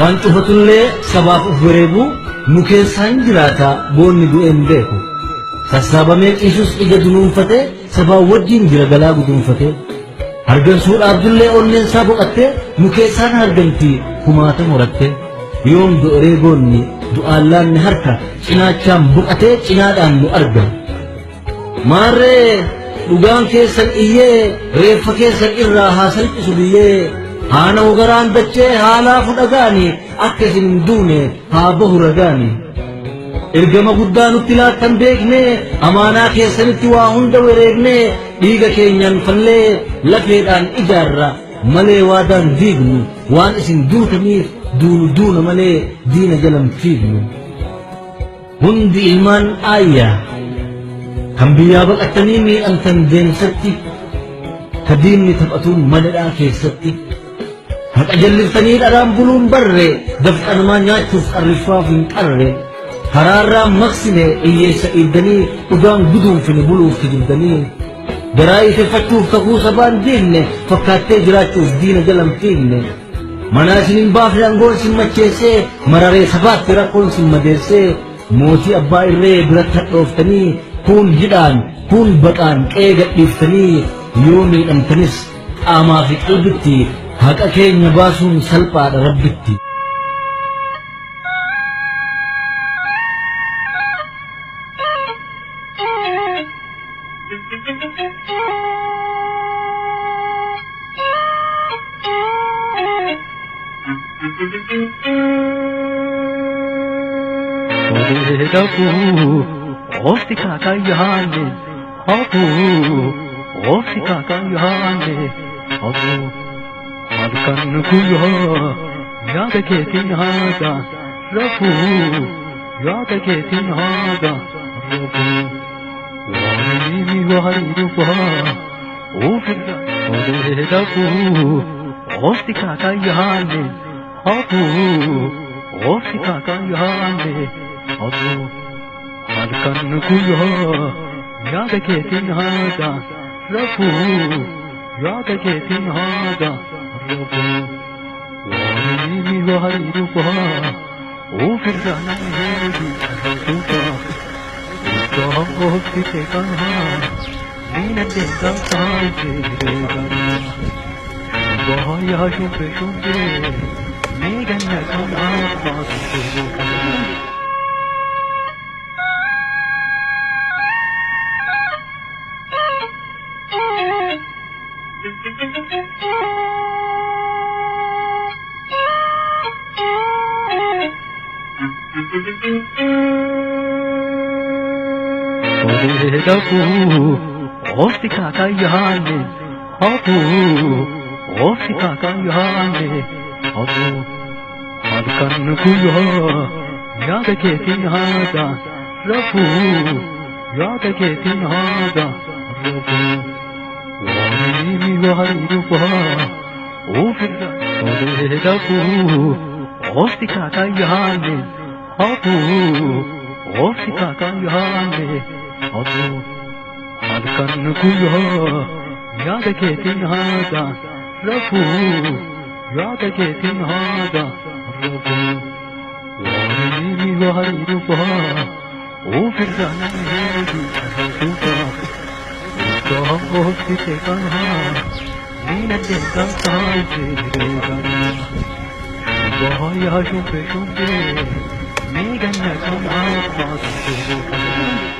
waan cufatullee sabaaf of wareegu nu keessaan jiraata boonni du'een beeku sassaabamee ciisus ija dunuunfate sabaa wajjin jira galaa guduunfate hargansuudhaaf dullee onneen isaa boqatte nu keessaan harganti kumaata muratte yoom do'oree goonni du'aallaanni harka cinaachaan boqatee cinaadhaan nu arga maarree dhugaan keessan iyyee reeffa keessan irraa haa salphisu biyyee haana ugaraan dachee haalaa fudhagaani akka isin hin duune haa bahu ragaani ergama guddaa nutti laattan beekne amaanaa keessanitti waa hunda wareegne dhiiga keenyaan fallee lafeedhaan ijaarra malee waadaan diignu waan isin duutaniif duuna malee diina jalan fiignu hundi ilmaan aayyaa kan biyyaa baqattanii miidhamtan deemsatti ka diinni taphatuun madadhaa keessatti haqa jalliftanii dharaan buluun barre dafqanumaa nyaachuuf qarrifaaf hin qarre karaarraa maqsine iyyeessa iddanii dhugaan guduunfine buluuf kijibdanii garaa ifeffachuuf kakuu sabaan diinne fakkaattee jiraachuuf diina jalan fiigne manaa isinin baafne aangoon sin macheessee mararee sabaatti rakkoon sin madeessee mootii abbaa irree biratti hadhooftanii kun hidhaan kun baqaan qe'ee gadhiiftanii yoo miidhamtanis qaamaa fi qalbitti haqa keenya baasuun salphaadha rabbitti. Ofti kakayane, ofti kakayane, halkan kuya, yada ketin hada, rafu, yada ketin hada, rafu, wari rufa, ofta ofti kakayane, ofti kakayane, halkan kuya, yada ketin hada, rafu, yada ketin hada, rafu, wari rufa, ofirana hedi rufa, ofti tekana, nina deka kaise regana, bahaya shumpe shumpe, megana kana masu. Ofti kakayane, ofti kakayane, halkan kuya, yada ketin hada, rafu, yada ketin hada, rafu, wari rufa, ofti kakayane, ofti kakayane, halkan kuya, yada ketin hada, rafu, yada ketin hada, rafu, wari rufa, ofirana hedi rufa, ofti tekana, nina deka kaise regana, bahaya shumpe shumpe, megana kana masu.